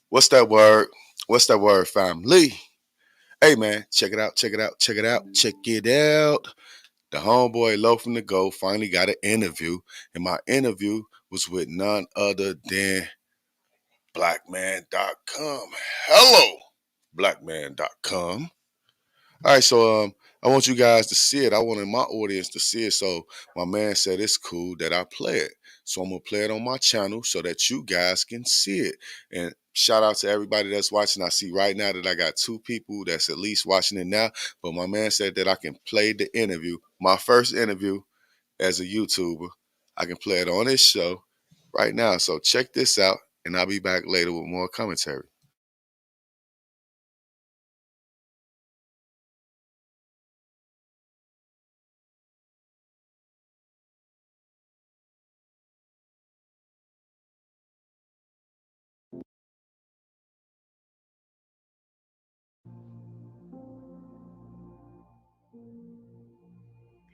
What's that word? What's that word, family? Hey man, check it out, check it out, check it out, check it out. The homeboy Low from the Go finally got an interview, and my interview was with none other than blackman.com. Hello, blackman.com. All right, so I want you guys to see it. I wanted my audience to see it. So my man said it's cool that I play it. So I'm gonna play it on my channel so that you guys can see it. And shout out to everybody that's watching. I see right now that I got two people that's at least watching it now. But my man said that I can play the interview, my first interview as a YouTuber. I can play it on this show right now. So check this out, and I'll be back later with more commentary.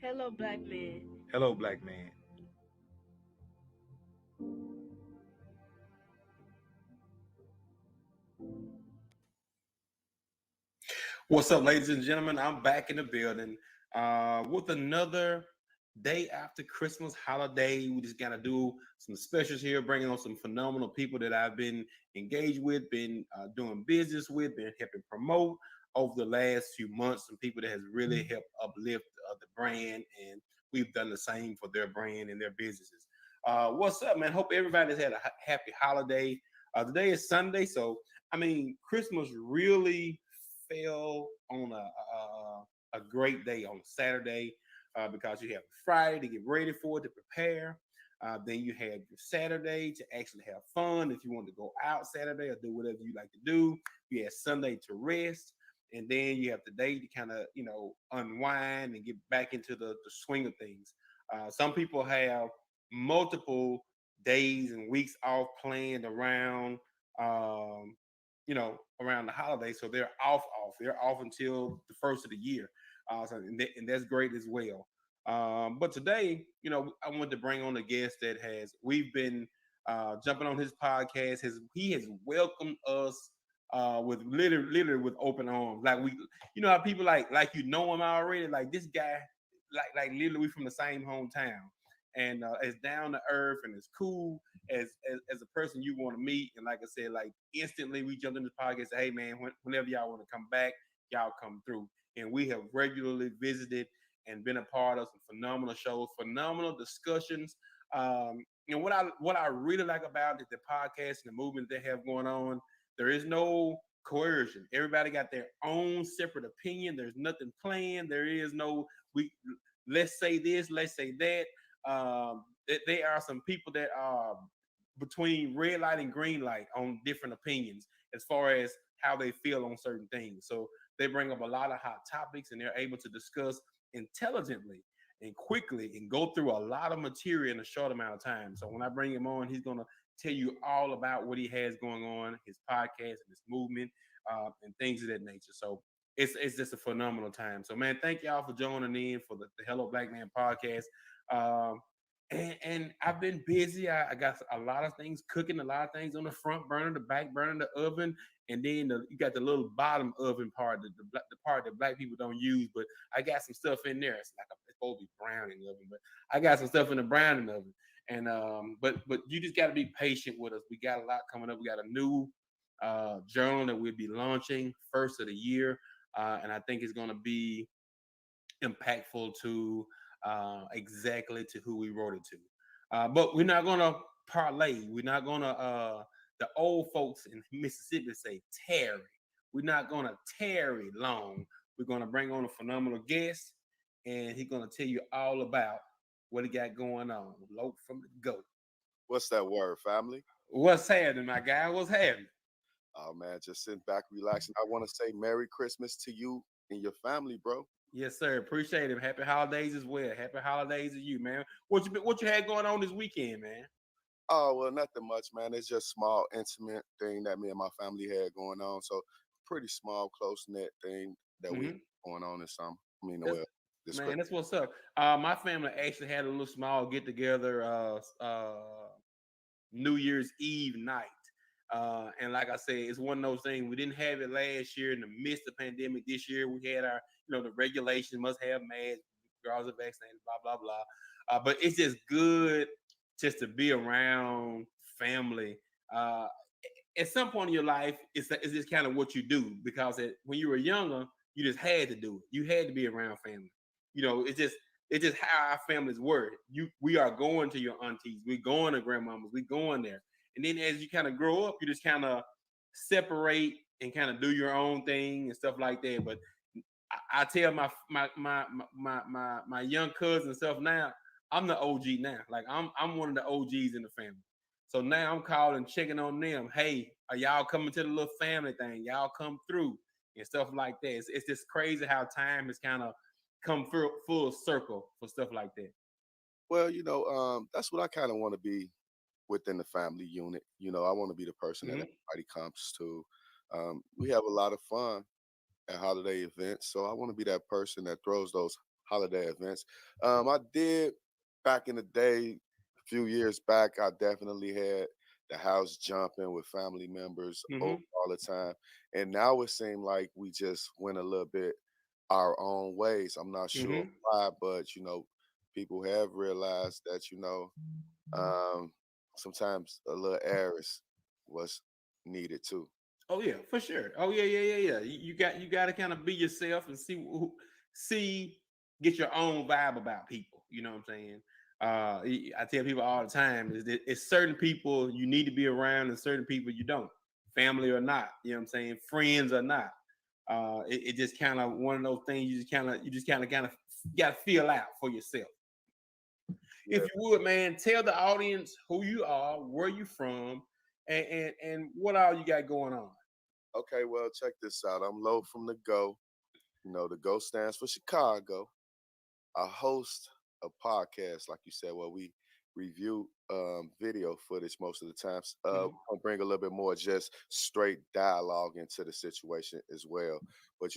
Hello, black man. Hello, black man. What's up, ladies and gentlemen? I'm back in the building with another day after Christmas holiday. We just gotta do some specials here, bringing on some phenomenal people that I've been engaged with, been doing business with, been helping promote over the last few months. Some people that has really helped uplift the brand, and we've done the same for their brand and their businesses. What's up, man? Hope everybody's had a happy holiday. Today is Sunday, so I mean, Christmas really fell on a great day on Saturday because you have Friday to get ready for it, to prepare. Then you had your Saturday to actually have fun if you want to go out Saturday or do whatever you like to do. You had Sunday to rest. And then you have the day to kind of, unwind and get back into the swing of things. Some people have multiple days and weeks off planned around um, around the holidays. So they're off. They're off until the first of the year. And that's great as well. But today, I wanted to bring on a guest that we've been jumping on his podcast. He has welcomed us with literally with open arms. Like how people like him already. Like this guy, like literally we from the same hometown, and as down to earth and as cool as a person you want to meet. And like I said, like instantly we jumped in this podcast and said, hey man, whenever y'all want to come back, y'all come through. And we have regularly visited and been a part of some phenomenal shows, phenomenal discussions. What I really like about the podcast and the movement they have going on, there is no coercion. Everybody got their own separate opinion. There's nothing planned. There is no we let's say this, let's say that. There are some people that are between red light and green light on different opinions as far as how they feel on certain things. So they bring up a lot of hot topics and they're able to discuss intelligently and quickly and go through a lot of material in a short amount of time. So when I bring him on, he's going to tell you all about what he has going on, his podcast and his movement, and things of that nature. So it's just a phenomenal time. So man, thank y'all for joining in for the Hello Black Man podcast. Um, and I've been busy. I got a lot of things cooking, a lot of things on the front burner, the back burner, the oven, and then you got the little bottom oven part, the part that black people don't use. But I got some stuff in there. It's supposed to be browning oven, but I got some stuff in the browning oven. And but you just got to be patient with us. We got a lot coming up. We got a new journal that we'll be launching first of the year, and I think it's going to be impactful to exactly to who we wrote it to. But we're not gonna parlay. We're not gonna the old folks in Mississippi say tarry. We're not gonna tarry long. We're gonna bring on a phenomenal guest, and he's gonna tell you all about what he got going on. Low from the go. What's that word, family? What's happening, my guy? What's happening? Oh man, just sitting back, relaxing. I want to say Merry Christmas to you and your family, bro. Yes, sir. Appreciate it. Happy holidays as well. Happy holidays to you, man. What you had going on this weekend, man? Oh well, nothing much, man. It's just small, intimate thing that me and my family had going on. So pretty small, close knit thing that we Mm-hmm. had going on in some. I mean, That's well, this man, Christmas. that's what's up. My family actually had a little small get together New Year's Eve night. And like I said, it's one of those things. We didn't have it last year in the midst of the pandemic. This year we had our, the regulations must have masks, regardless of vaccinated, blah blah blah. But it's just good just to be around family. Uh, at some point in your life, it's just kind of what you do because when you were younger, you just had to do it. You had to be around family. It's just how our families were. We are going to your aunties, we're going to grandmamas, we're going there. And then as you kind of grow up, you just kind of separate and kind of do your own thing and stuff like that. But I tell my young cousin and stuff now, I'm the OG now. Like I'm one of the OGs in the family. So now I'm calling, checking on them. Hey, are y'all coming to the little family thing? Y'all come through and stuff like that. It's just crazy how time has kind of come full circle for stuff like that. Well, that's what I kind of want to be within the family unit. I want to be the person that Hmm. everybody comes to. We have a lot of fun at holiday events, so I want to be that person that throws those holiday events. I did back in the day, a few years back. I definitely had the house jumping with family members over Hmm. all the time, and now it seemed like we just went a little bit our own ways. I'm not sure Hmm. why, but people have realized that um, sometimes a little air is what's needed too. Oh yeah, for sure. Oh yeah, yeah, yeah, yeah. You got to kind of be yourself and see get your own vibe about people. You know what I'm saying? I tell people all the time is that it's certain people you need to be around and certain people you don't. Family or not, you know what I'm saying? Friends or not. It just kind of one of those things you just kind of got to feel out for yourself. If Yeah. you would, man, tell the audience who you are, where you from, and what all you got going on. Okay, well, check this out. I'm Low from the Go. The Go stands for Chicago. I host a podcast, like you said, where we review video footage most of the times. Mhm. I'll bring a little bit more just straight dialogue into the situation as well. But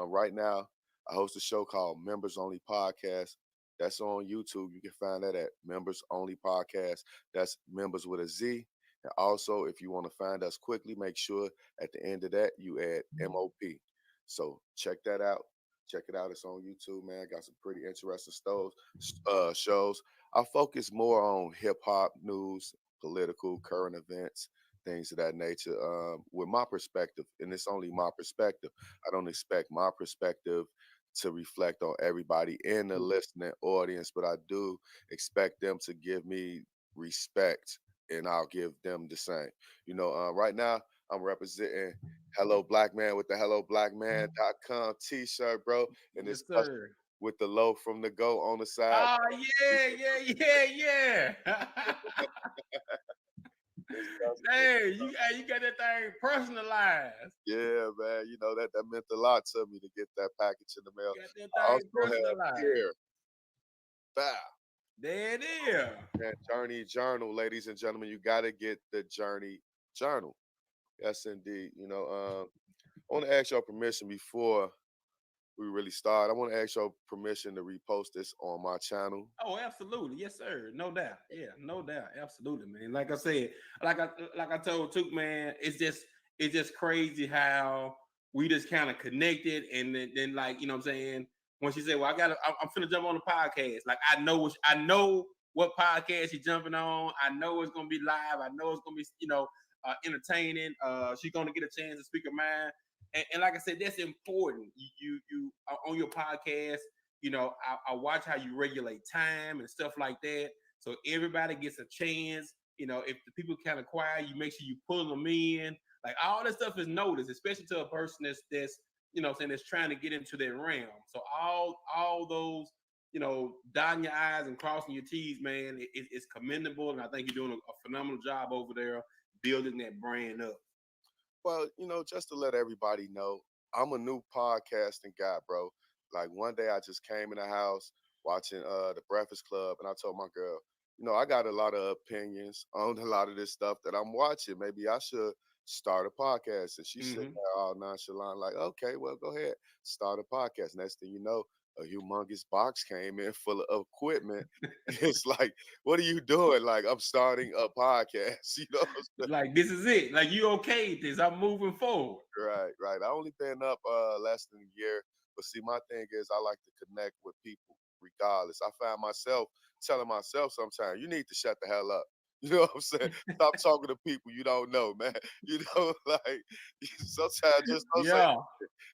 right now I host a show called Members Only Podcast. That's on YouTube. You can find that at Members Only Podcast. That's members with a Z. And also, if you want to find us quickly, make sure at the end of that you add M.O.P. So check that out. Check it out. It's on YouTube, man. Got some pretty interesting shows. I focus more on hip hop news, political, current events, things of that nature. With my perspective, and it's only my perspective. I don't expect my perspective to reflect on everybody in the listening audience, but I do expect them to give me respect, and I'll give them the same. Right now I'm representing Hello Black Man with the HelloBlackMan.com t-shirt, bro. And Yes, it's custom sir. with the low from the go on the side. Oh yeah, yeah, yeah, yeah. It's custom. Hey, you got that thing personalized. Yeah, man. That meant a lot to me to get that package in the mail. Got that I thing also have personalized. here, bow, There it is. and Journey Journal, ladies and gentlemen. You gotta get the Journey Journal. Yes, indeed. I want to ask your permission before we really start. I want to ask your permission to repost this on my channel. Oh, absolutely. Yes, sir. No doubt. Yeah, no doubt. Absolutely, man. Like I said, like I told Took, man, it's just crazy how we just kind of connected and then like, you know what I'm saying? When she said, well, I'm finna jump on the podcast. Like I know what podcast she's jumping on. I know it's gonna be live. I know it's gonna be, entertaining. She's gonna get a chance to speak her mind. And like I said, that's important. You on your podcast, I watch how you regulate time and stuff like that. So everybody gets a chance. If the people kind of quiet, you make sure you pull them in. Like all this stuff is noticed, especially to a person that's saying that's trying to get into that realm. So all those dotting your I's and crossing your T's, man, it's commendable, and I think you're doing a phenomenal job over there building that brand up. Well, just to let everybody know, I'm a new podcasting guy, bro. Like one day I just came in the house watching the Breakfast Club, and I told my girl, I got a lot of opinions on a lot of this stuff that I'm watching. Maybe I should start a podcast. And she said, Hmm. all nonchalant, like, okay, well, go ahead, start a podcast. Next thing you know, a humongous box came in full of equipment. It's like, what are you doing? Like, I'm starting a podcast, you know what I'm saying? Like this is it. Like you okay with this? I'm moving forward. Right, right. I only been up less than a year, but see, my thing is I like to connect with people regardless. I find myself telling myself sometimes, you need to shut the hell up. You know what I'm saying? Stop talking to people you don't know, man. You know, like sometimes just don't say. Yeah,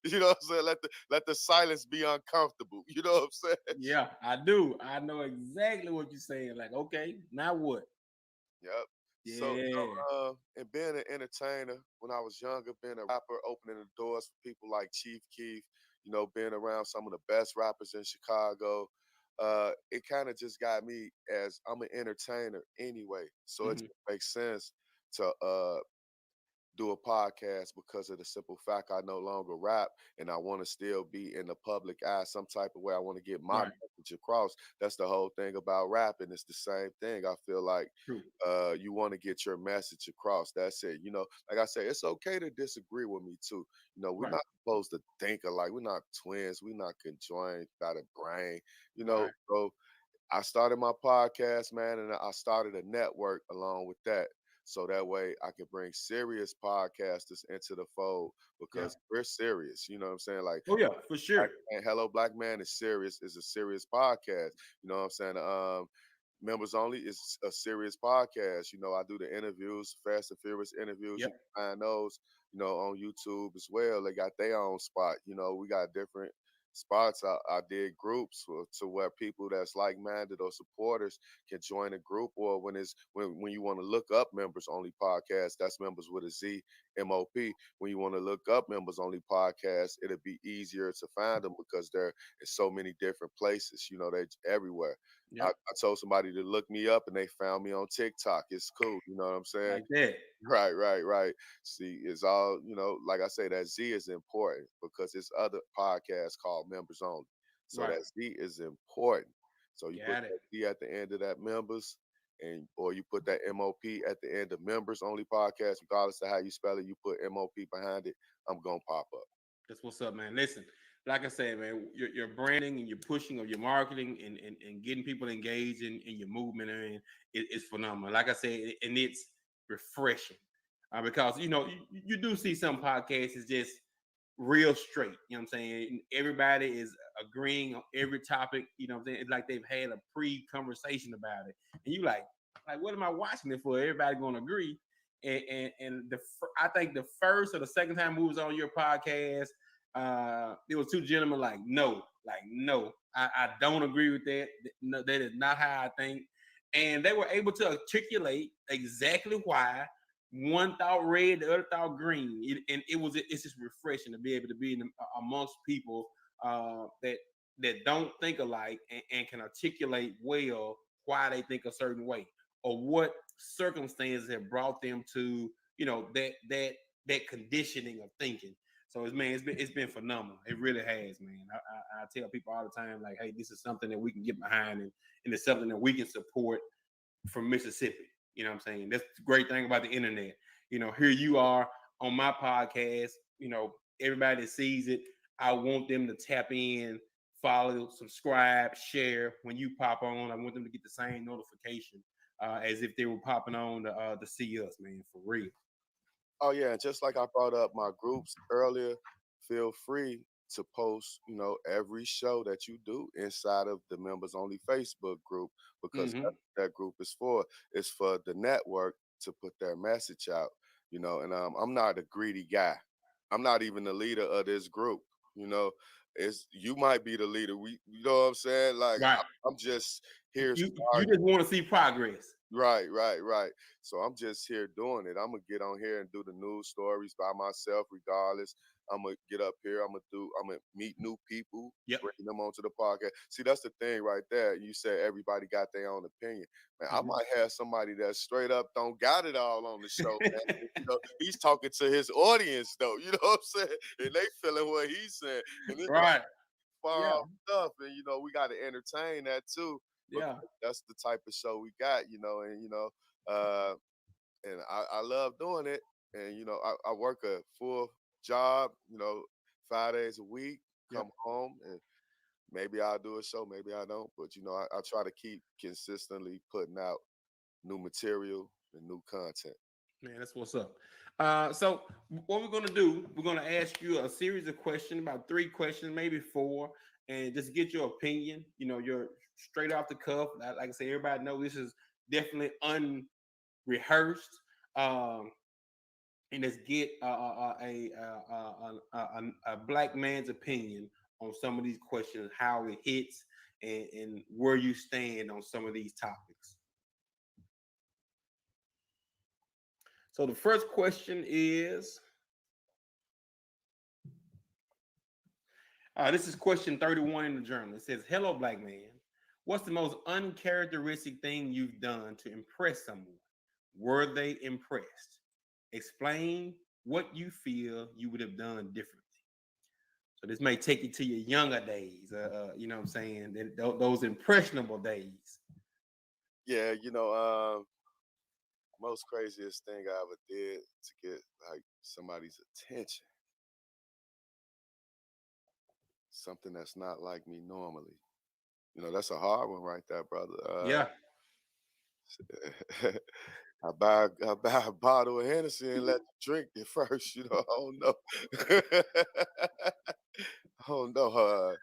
You know what I'm saying? Let the silence be uncomfortable. You know what I'm saying? yeah, I do. I know exactly what you're saying. Like, okay, now what? Yep. So, Yeah. and being an entertainer when I was younger, being a rapper, opening the doors for people like Chief Keef, being around some of the best rappers in Chicago, it kind of just got me as I'm an entertainer anyway. So it Hmm. just makes sense to do a podcast because of the simple fact I no longer rap and I want to still be in the public eye some type of way. I want to get my Right. message across. That's the whole thing about rapping. It's the same thing. I feel like True. you want to get your message across. That's it. Like I say, it's okay to disagree with me too. We're Right. not supposed to think alike. We're not twins. We're not conjoined by the brain. Right. So I started my podcast, man, and I started a network along with that. So that way I can bring serious podcasters into the fold Yeah. because we're serious. You know what I'm saying? Like Oh yeah, for Black sure. Man, Hello Black Man is serious, is a serious podcast. You know what I'm saying? Members Only is a serious podcast. I do the interviews, Fast and Furious interviews. You Yep. can find those, on YouTube as well. They got their own spot. We got different spots. I did groups to where people that's like minded or supporters can join a group, or when you want to look up Members Only podcast, that's members with a Z, M.O.P. When you want to look up Members Only podcast, it'll be easier to find them because they're in so many different places. They're everywhere. I Yep. told somebody to look me up and they found me on TikTok. It's cool. You know what I'm saying? Like that. Right, right, right. See, it's all, like I say, that Z is important because it's other podcasts called Members Only. So Right. that Z is important. So you put Got it. that Z at the end of that members or you put that MOP at the end of Members Only podcast, regardless of how you spell it, you put MOP behind it, I'm gonna pop up. That's what's up, man. Listen, like I said, man, your branding and your pushing of your marketing and getting people engaged in your movement, and it's phenomenal. Like I said, and it's refreshing because you do see some podcasts is just real straight. You know what I'm saying? Everybody is agreeing on every topic. You know what I'm saying? It's like they've had a pre-conversation about it, and you like, what am I watching it for? Everybody gonna agree. I think the first or the second time we was on your podcast, there was two gentlemen like no, I don't agree with that. No, that is not how I think, and they were able to articulate exactly why one thought red, the other thought green, it's just refreshing to be able to be amongst people that don't think alike and can articulate well why they think a certain way or what circumstances have brought them to that conditioning of thinking. So it's been phenomenal. It really has, man. I tell people all the time, like, hey, this is something that we can get behind, and it's something that we can support from Mississippi. You know what I'm saying? That's the great thing about the internet. Here you are on my podcast. Everybody that sees it, I want them to tap in, follow, subscribe, share. When you pop on, I want them to get the same notification as if they were popping on to see us, man, for real. Oh yeah, and just like I brought up my groups earlier, feel free to post, every show that you do inside of the members only Facebook group because Hmm. that's what that group is for. It's for the network to put their message out, and I'm not a greedy guy. I'm not even the leader of this group, you know. It's you might be the leader. You know what I'm saying? Like Right. I'm just here You starting. just want to see progress. Right, right, right. So I'm just here doing it. I'm gonna get on here and do the news stories by myself, regardless. I'm gonna get up here. I'm gonna meet new people, Yep. bring them onto the podcast. See, that's the thing right there. You said everybody got their own opinion. Man, I Hmm. might have somebody that straight up don't got it all on the show, man. He's talking to his audience though. You know what I'm saying? And they feeling what he's saying. And it's Right. far Yeah. off stuff. And we got to entertain that too. Because Yeah. that's the type of show we got, uh, and I love doing it. And I work a full job, 5 days a week, Yep. come home and maybe I'll do a show, maybe I don't. But I try to keep consistently putting out new material and new content. Man, that's what's up. So what we're gonna do, we're gonna ask you a series of questions, about 3 questions, maybe 4, and just get your opinion. You're straight off the cuff. Like I said, everybody know this is definitely unrehearsed. Um, and let's get a black man's opinion on some of these questions, how it hits, and where you stand on some of these topics. So the first question is, this is question 31 in the journal. It says, "Hello, black man. What's the most uncharacteristic thing you've done to impress someone? Were they impressed? Explain what you feel you would have done differently." So this may take you to your younger days, you know what I'm saying? Those impressionable days. Yeah, most craziest thing I ever did to get like somebody's attention. Something that's not like me normally. That's a hard one right there, brother. Yeah. I buy a bottle of Hennessy and let you drink it first. I don't know. I don't know.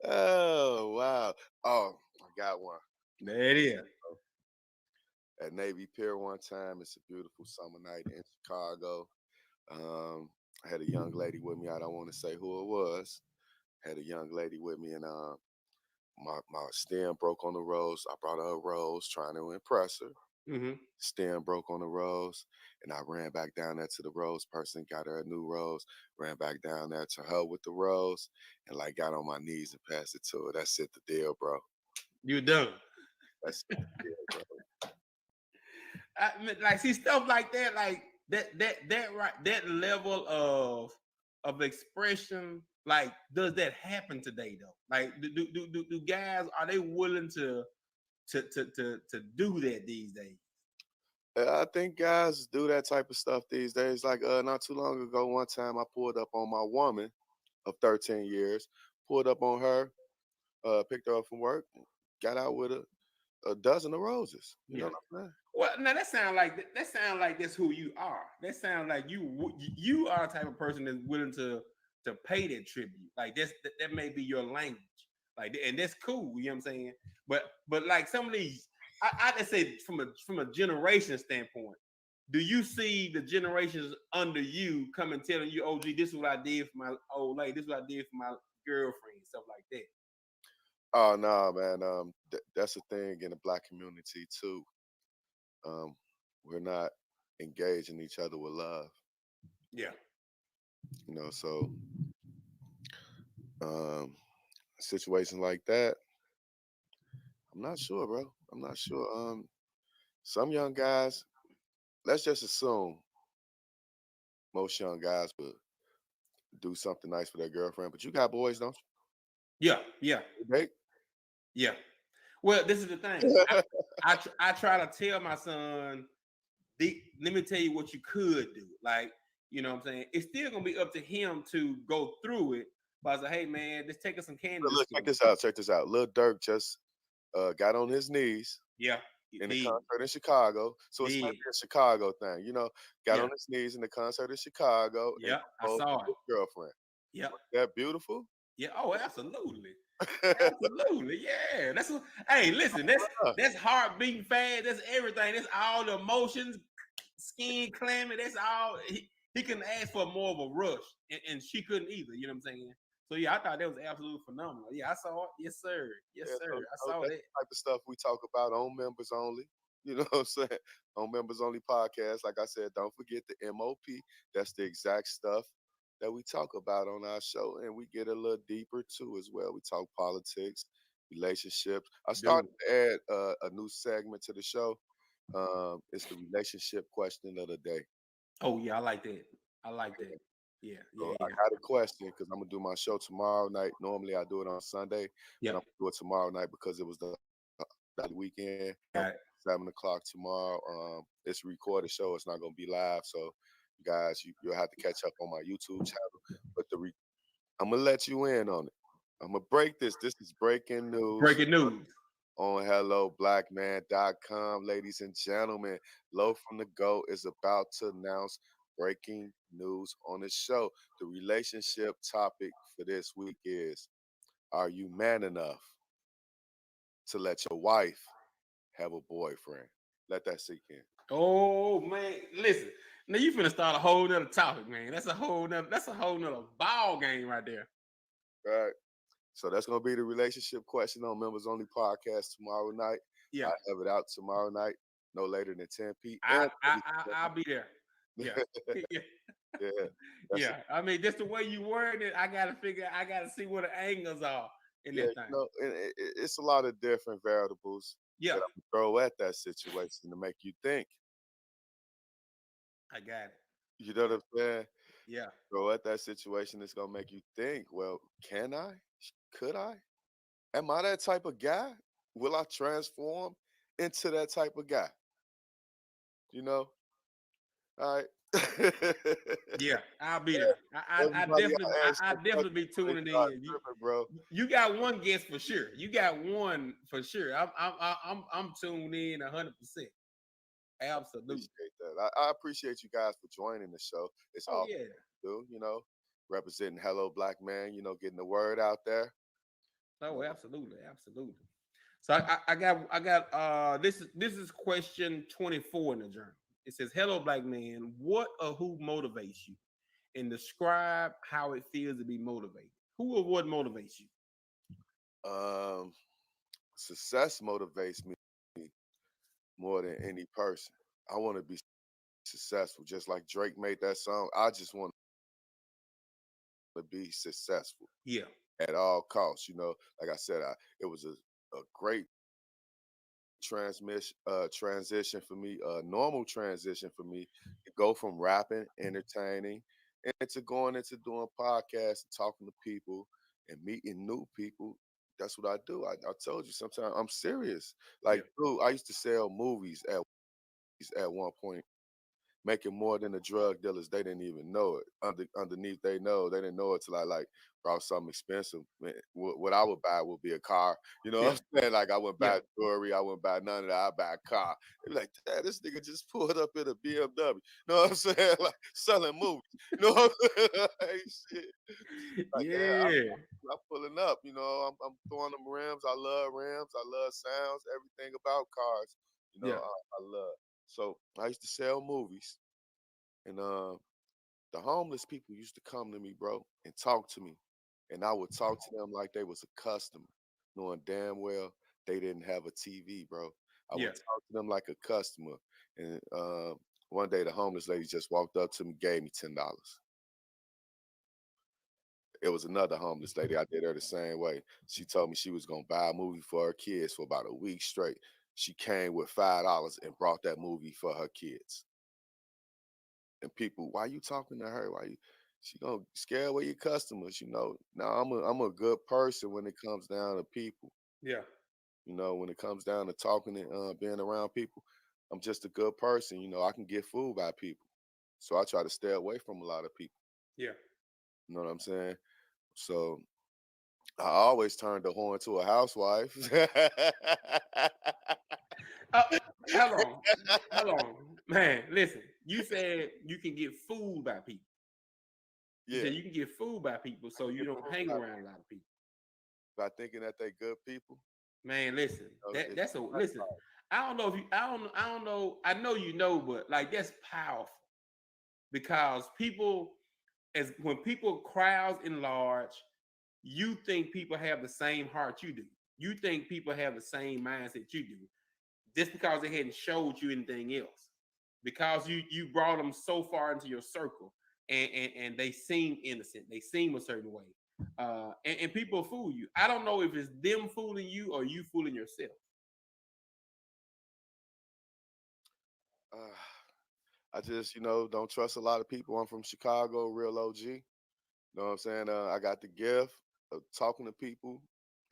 Oh wow. Oh, I got one. There it is. At Navy Pier one time. It's a beautiful summer night in Chicago. I had a young lady with me. I don't want to say who it was. Had a young lady with me, and my stem broke on the rose. I brought her a rose, trying to impress her. Mm-hmm. Stem broke on the rose, and I ran back down there to the rose person, got her a new rose, ran back down there to her with the rose, and like got on my knees and passed it to her. That's it, the deal, bro. You done. That's it, the deal, bro. Like, see, stuff like that, like that right, that level of expression, like, does that happen today though? Like, do guys, are they willing to do that these days? I think guys do that type of stuff these days. Like not too long ago, one time I pulled up on my woman of 13 years, pulled up on her, picked her up from work, got out with a dozen of roses. You know Yeah. what I'm saying? Well, now that sound like that's who you are. That sounds like you are the type of person that's willing to pay that tribute. Like, that may be your language. Like, and that's cool. You know what I'm saying? But like some of these, I just say from a generation standpoint. Do you see the generations under you coming telling you, "Oh, gee, this is what I did for my old lady. This is what I did for my girlfriend," stuff like that? Oh no, man. That's a thing in the black community too. Um, we're not engaging each other with love. Yeah. So um, situations like that, I'm not sure, bro. I'm not sure. Some young guys, let's just assume most young guys would do something nice for their girlfriend, but you got boys, don't Yeah. Yeah. you? They Yeah. Well, this is the thing. I try to tell my son, let me tell you what you could do. Like, you know what I'm saying? It's still gonna be up to him to go through it. But I say, hey man, let's take us some candy to look, check school. this out. Check this out. Lil Durk just got on his knees Yeah, in the did, concert in Chicago. So it's maybe did. a Chicago thing, got Yeah, on his knees in the concert in Chicago and yeah. I proposed to saw it. his girlfriend. Yeah, That beautiful? yeah. Oh, absolutely. Absolutely, yeah. Hey, listen, that's heart beating fast. That's everything. That's all the emotions, skin clamming. That's all. He couldn't ask for more of a rush, and she couldn't either. You know what I'm saying? So yeah, I thought that was absolutely phenomenal. Yeah, I saw it. Yes, sir. Yes, Yeah, sir. I so saw that's that. the type of stuff we talk about on members only. You know what I'm saying? On members only podcast. Like I said, don't forget the M.O.P. That's the exact stuff that we talk about on our show. And we get a little deeper too as well. We talk politics, relationships. I Dude. started to add a new segment to the show. It's the relationship question of the day. Oh yeah, I like that. I like that. Yeah, So yeah, I yeah. got a question because I'm gonna do my show tomorrow night. Normally I do it on Sunday, but I'm Yep. gonna do it tomorrow night because it was the weekend. Got it. 7 o'clock tomorrow. It's a recorded show. It's not gonna be live, so you guys, you'll have to catch up on my YouTube channel. But I'm gonna let you in on it. I'm gonna break this. This is breaking news Breaking news. on HelloBlackMan.com, ladies and gentlemen. Low from the Go is about to announce breaking news on the show. The relationship topic for this week is: are you man enough to let your wife have a boyfriend? Let that sink in. Oh man, listen. Now you finna start a whole nother topic, man. That's a whole nother ball game right there. Right. So that's gonna be the relationship question on Members Only Podcast tomorrow night. I Yeah. have it out tomorrow night, no later than 10 I p.m. I, I I'll be there. Yeah. Yeah. Yeah, that's Yeah. I mean, just the way you word it, I gotta see what the angles are in yeah. that thing. And it's a lot of different variables Yeah, that I can throw at that situation to make you think. I got it. You know what I'm saying? Yeah. Throw at that situation that's gonna make you think. Well, can I? Could I? Am I that type of guy? Will I transform into that type of guy? You know? All right. Yeah, I'll be there. Everybody I ask I that definitely question, be they tuning start in. tripping, bro. You got one guess for sure. You got one for sure. I'm tuned in 100%. Absolutely. Appreciate that. I appreciate you guys for joining the show. It's Oh all yeah. we do, representing Hello Black Man, getting the word out there. You Oh, know, absolutely, absolutely. So I got this is question 24 in the journal. It says, "Hello, black man. What or who motivates you? And describe how it feels to be motivated. Who or what motivates you?" um, success motivates me more than any person. I want to be successful, just like Drake made that song. I just want to be successful Yeah, at all costs. Like I said, it was a great transition for me, a normal transition for me to go from rapping, entertaining, and to going into doing podcasts and talking to people and meeting new people. That's what I do. I told you sometimes I'm serious. yeah, Like, dude, I used to sell movies at one point, making more than the drug dealers. They didn't even know it. Underneath, they didn't know it till I like brought something expensive. Man, what I would buy would be a car. You know yeah, what I'm saying? Like I wouldn't yeah, buy jewelry. I wouldn't buy none of that. I buy a car. They be like, Dad, this nigga just pulled up in a BMW. You know what I'm saying? Like selling movies. You know what I'm saying? Like, shit. Like, yeah, yeah, I'm pulling up. I'm throwing them rims. I love rims. I love sounds. Everything about cars. yeah, I love. So I used to sell movies. And the homeless people used to come to me, bro, and talk to me. And I would talk to them like they was a customer, knowing damn well they didn't have a TV, bro. I yeah, would talk to them like a customer. And one day the homeless lady just walked up to me, gave me $10. It was another homeless lady. I did her the same way. She told me she was gonna buy a movie for her kids for about a week straight. She came with $5 and brought that movie for her kids. And people, why you talking to her? Why you? She gonna scare away your customers. Now I'm a good person when it comes down to people. yeah, When it comes down to talking and being around people, I'm just a good person. I can get fooled by people, so I try to stay away from a lot of people. yeah. You know what I'm saying? So I always turn the horn to a housewife. Uh, hold on, hold on, man. Listen, you said you can get fooled by people. You Yeah, said you can get fooled by people, so you get don't fooled hang around a lot of people. by thinking that they good people. Man, listen, It's that's a listen. I don't know if you, I don't know. I know you know, but like that's powerful because people, as when people crowds enlarge, you think people have the same heart you do. You think people have the same mindset you do, just because they hadn't showed you anything else. Because you brought them so far into your circle, and they seem innocent. They seem a certain way. And people fool you. I don't know if it's them fooling you or you fooling yourself. uh, I just, don't trust a lot of people. I'm from Chicago, real OG. You know what I'm saying? I got the gift of talking to people.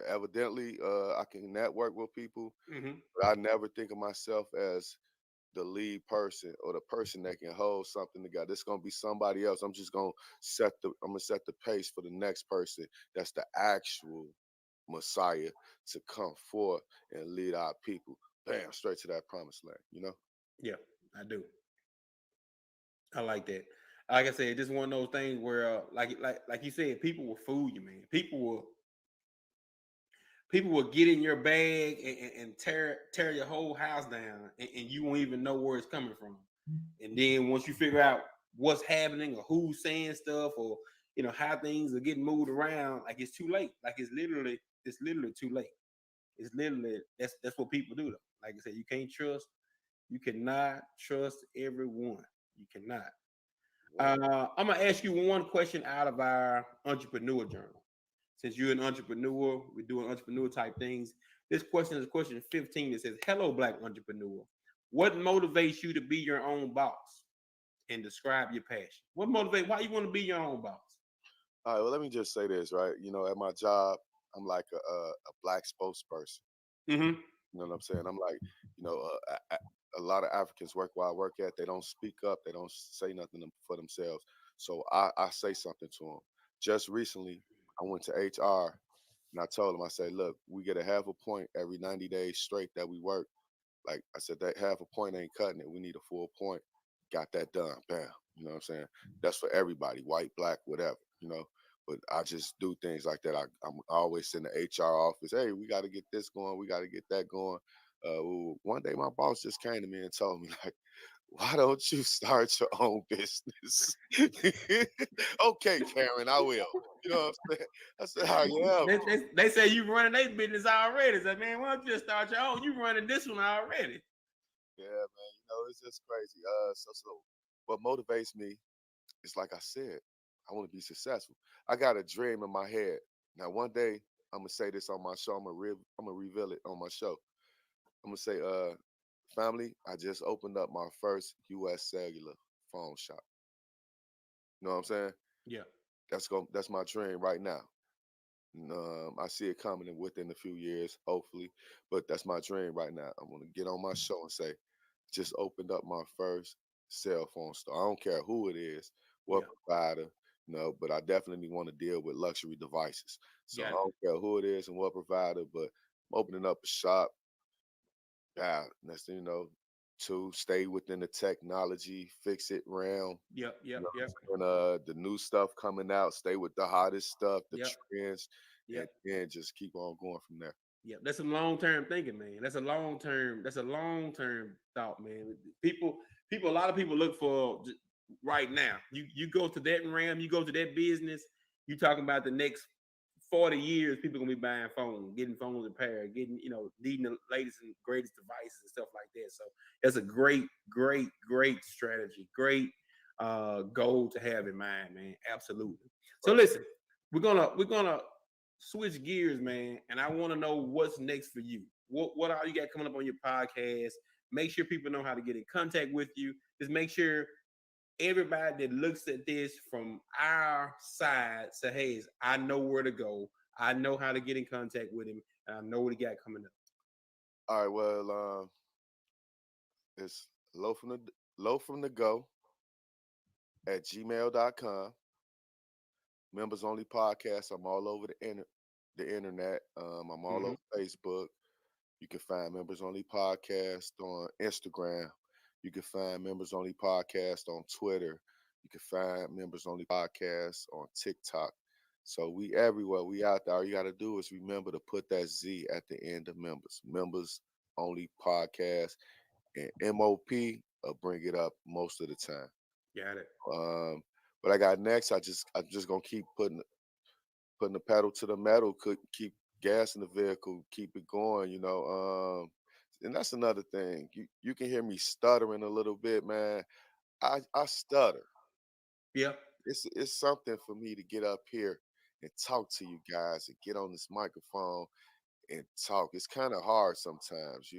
Evidently, I can network with people, Hmm. but I never think of myself as the lead person or the person that can hold something together. It's gonna be somebody else. I'm gonna set the pace for the next person that's the actual Messiah to come forth and lead our people. Bam, straight to that promised land, you know? Yeah, I do. I like that. Like I said, just one of those things where, like you said, people will fool you, man. People will get in your bag and tear your whole house down, and you won't even know where it's coming from. And then once you figure out what's happening or who's saying stuff or how things are getting moved around, like it's too late. Like it's literally too late. It's literally that's what people do though. Like I said, you cannot trust everyone. You cannot. Right. I'm gonna ask you one question out of our entrepreneur journal. Since you're an entrepreneur, we're doing entrepreneur type things. This question is question 15. It says, "Hello, Black entrepreneur. What motivates you to be your own boss?" And describe your passion. What motivates? Why you want to be your own boss? All right, well, let me just say this, right? You know, at my job, I'm like a black spokesperson. Mm-hmm. You know what I'm saying? I'm like, you know, a lot of Africans work where I work at. They don't speak up. They don't say nothing for themselves. So I say something to them. Just recently, I went to HR and I told them, I said, look, we get a half a point every 90 days straight that we work. Like I said, that half a point ain't cutting it. We need a full point. Got that done. Bam. You know what I'm saying? That's for everybody, white, black, whatever, you know. But I just do things like that. I'm always in the HR office. Hey, we got to get this going. We got to get that going. One day, my boss just came to me and told me, like, why don't you start your own business? Okay, Karen, I will. You know what I'm saying? I said, oh, yeah. They say you running their business already. Say, man, why don't you just start your own? You running this one already. Yeah, man. You know, it's just crazy. So what motivates me is like I said, I want to be successful. I got a dream in my head. Now, one day, I'm gonna say this on my show. I'm gonna reveal it on my show. I'm gonna say, family, I just opened up my first U.S. cellular phone shop. You know what I'm saying? Yeah, That's my dream right now. I see it coming in within a few years, hopefully. But that's my dream right now. I'm gonna get on my show and say, just opened up my first cell phone store. I don't care who it is, what yeah, provider, but I definitely want to deal with luxury devices. So I got it. don't care who it is and what provider, but I'm opening up a shop. Yeah, next thing you know, to stay within the technology, fix it realm. Yep, You yep, know yep, what I'm saying? The new stuff coming out, stay with the hottest stuff, the yep, trends, and yep. then just keep on going from there. Yeah, that's some long term thinking, man. That's a long term. That's a long term thought, man. A lot of people look for right now. You go to that realm, you go to that business. You talking about the next 40 years, people gonna be buying phones, getting phones repaired, getting needing the latest and greatest devices and stuff like that. So that's a great, great, great strategy. Great goal to have in mind, man. Absolutely. So Right. listen, we're gonna switch gears, man, and I want to know what's next for you. What all you got coming up on your podcast? Make sure people know how to get in contact with you. Just make sure everybody that looks at this from our side say, "Hey, I know where to go. I know how to get in contact with him, and I know what he got coming up." All right. Well, it's low from the go at gmail.com. Members only podcast. I'm all over the internet. I'm all Mm-hmm. over Facebook. You can find Members Only Podcast on Instagram. You can find Members Only Podcast on Twitter. You can find Members Only Podcast on TikTok. So we everywhere. We out there. All you got to do is remember to put that Z at the end of members. Members Only Podcast and M.O.P. Bring it up most of the time. Got it. Um, what I got next, I'm just gonna keep putting the pedal to the metal, could keep gas in the vehicle, keep it going, and that's another thing. You can hear me stuttering a little bit, man. I stutter. Yep. It's something for me to get up here and talk to you guys and get on this microphone and talk. It's kind of hard sometimes,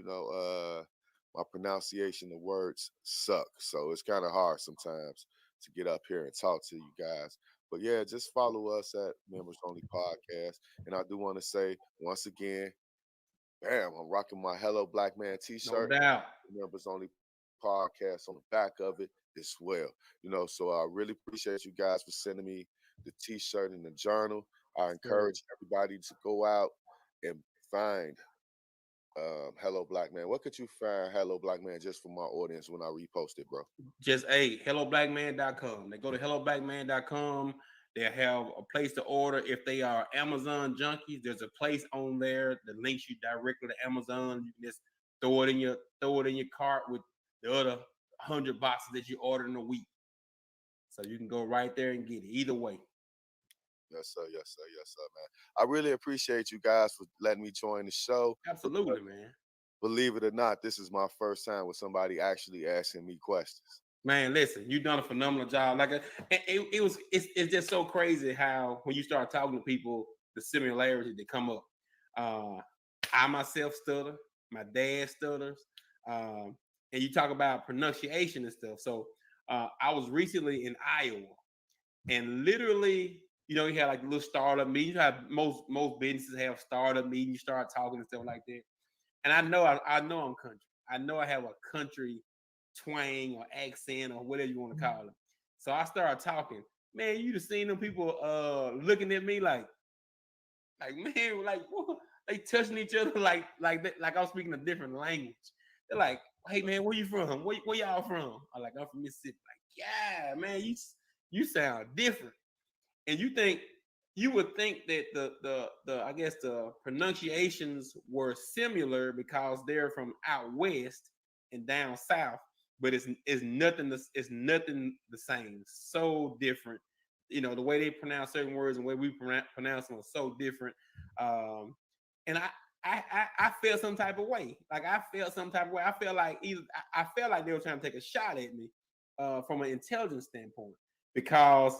my pronunciation of words suck. So it's kind of hard sometimes to get up here and talk to you guys. But yeah, just follow us at Members Only Podcast. And I do want to say once again, bam, I'm rocking my Hello Black Man No t-shirt. doubt. Members Only podcast on the back of it as well. So I really appreciate you guys for sending me the T-shirt and the journal. I Sir. encourage everybody to go out and find Hello Black Man. What could you find Hello Black Man just for my audience when I repost it, bro? Just helloblackman.com. They go to helloblackman.com. They have a place to order. If they are Amazon junkies, there's a place on there that links you directly to Amazon. You can just throw it in your cart with the other 100 boxes that you ordered in a week. So you can go right there and get it. Either way. Yes, sir. Yes, sir. Yes, sir, man. I really appreciate you guys for letting me join the show. Absolutely, man. Believe it or not, this is my first time with somebody actually asking me questions. Man, listen, you've done a phenomenal job. It's just so crazy how when you start talking to people, the similarities that come up. Uh, I myself stutter, my dad stutters, and you talk about pronunciation and stuff. So I was recently in Iowa, and literally, you had like little startup meetings. You have most businesses have startup meetings. You start talking and stuff like that. And I know I'm country. I know I have a country twang or accent or whatever you want to call it. So I started talking. Man, you just seen them people looking at me like man, like what? They touching each other like I was speaking a different language. They're like, hey man, where you from? Where y'all from? I'm like, I'm from Mississippi. Like, yeah, man, you sound different. And you would think that the I guess the pronunciations were similar because they're from out west and down south, but it's nothing the same. So different. The way they pronounce certain words and the way we pronounce them are so different. Um, and I felt some type of way. Like I felt some type of way. I felt like I felt like they were trying to take a shot at me from an intelligence standpoint because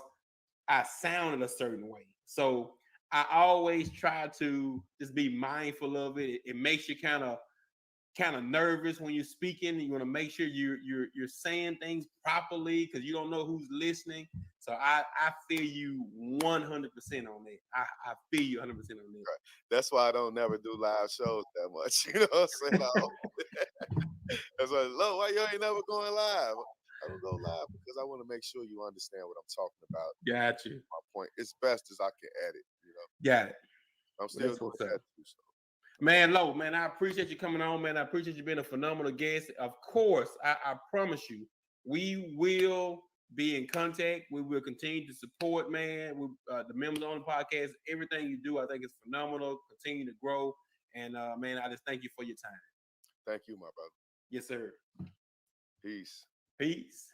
I sounded a certain way. So I always try to just be mindful of it. It makes you kind of nervous when you're speaking. You want to make sure you're saying things properly because you don't know who's listening. So I feel you 100% on that. I feel you 100% on that. Right. That's why I don't never do live shows that much. You know what I'm saying? That's why, Lo, why you ain't never going live? I don't go live because I want to make sure you understand what I'm talking about. Got you. My point. As best as I can edit. Got it. I'm Well, still that's doing what's up. that too. So. Man, Lo, man, I appreciate you coming on, man. I appreciate you being a phenomenal guest. Of course, I promise you, we will be in contact. We will continue to support, man. The members on the podcast, everything you do, I think is phenomenal. Continue to grow, and man, I just thank you for your time. Thank you, my brother. Yes, sir. Peace. Peace.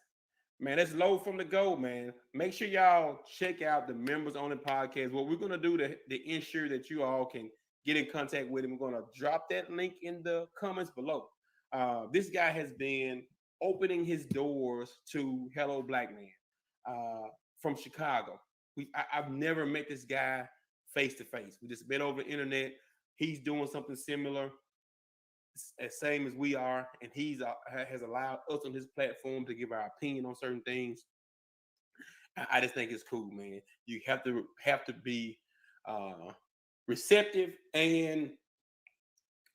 Man, that's Low from the Go, man. Make sure y'all check out the members on the podcast. What we're gonna do to ensure that you all can get in contact with him, we're gonna drop that link in the comments below. This guy has been opening his doors to Hello Black Man from Chicago. I've never met this guy face to face. We just been over the internet. He's doing something similar as same as we are, and he's has allowed us on his platform to give our opinion on certain things. I just think it's cool, man. You have to be uh, receptive, and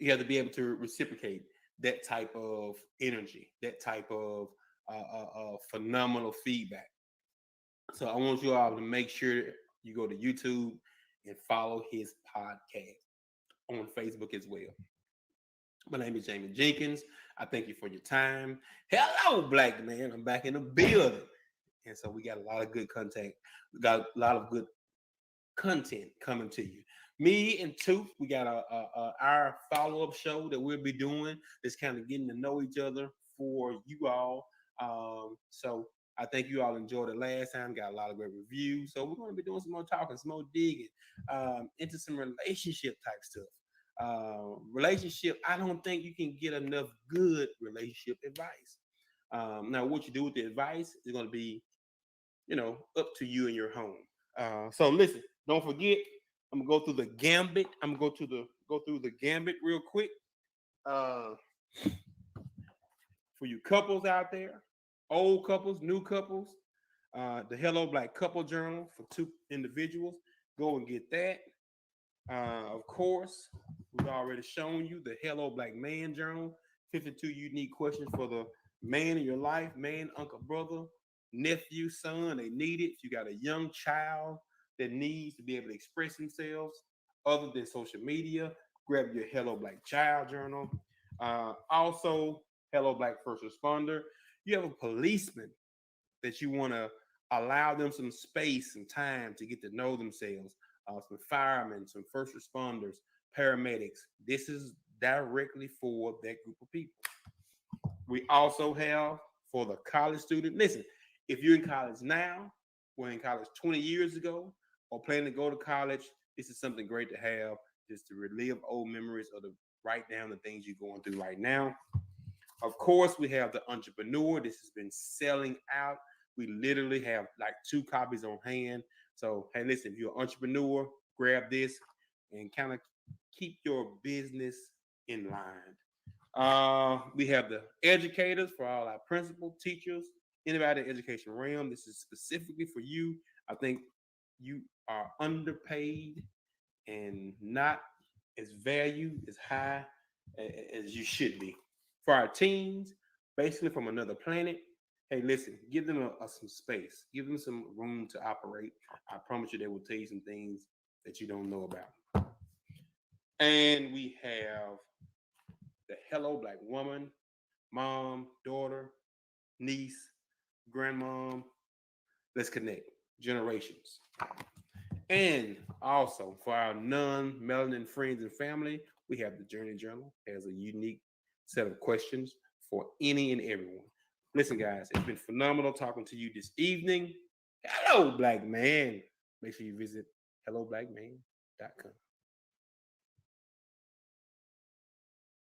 you have to be able to reciprocate that type of energy, that type of phenomenal feedback. So I want you all to make sure you go to YouTube and follow his podcast on Facebook as well. My name is Jamie Jenkins. I thank you for your time. Hello, Black Man. I'm back in the building. And so we got a lot of good content. We got a lot of good content coming to you. Me and Tooth, we got our follow-up show that we'll be doing. That's kind of getting to know each other for you all. So I think you all enjoyed it last time. Got a lot of great reviews. So we're going to be doing some more talking, some more digging into some relationship type stuff. Relationship, I don't think you can get enough good relationship advice. Now, what you do with the advice is going to be, up to you and your home. So listen, don't forget, I'm gonna go through the gambit. I'm gonna go through the gambit real quick. For you couples out there, old couples, new couples, the Hello Black Couple Journal for 2 individuals. Go and get that. Of course, we've already shown you the Hello Black Man Journal, 52 unique questions for the man in your life, man, uncle, brother, nephew, son, they need it. If you got a young child that needs to be able to express themselves other than social media, grab your Hello Black Child Journal. Also, Hello Black First Responder. You have a policeman that you want to allow them some space and time to get to know themselves. Some firemen, some first responders, paramedics. This is directly for that group of people. We also have for the college student. Listen, if you're in college now, were in college 20 years ago, or planning to go to college, this is something great to have just to relive old memories or to write down the things you're going through right now. Of course, we have the entrepreneur. This has been selling out. We literally have like 2 copies on hand. So, hey, listen, if you're an entrepreneur, grab this and kind of keep your business in line. We have the educators for all our principal teachers, anybody in the education realm. This is specifically for you. I think you are underpaid and not as valued as high as you should be. For our teens, basically from another planet, hey, listen, give them some space, give them some room to operate. I promise you, they will tell you some things that you don't know about. And we have the Hello Black Woman, mom, daughter, niece, grandmom. Let's connect generations. And also for our non-melanin friends and family, we have the Journey Journal as a unique set of questions for any and everyone. Listen, guys, it's been phenomenal talking to you this evening. Hello, Black Man. Make sure you visit helloblackman.com.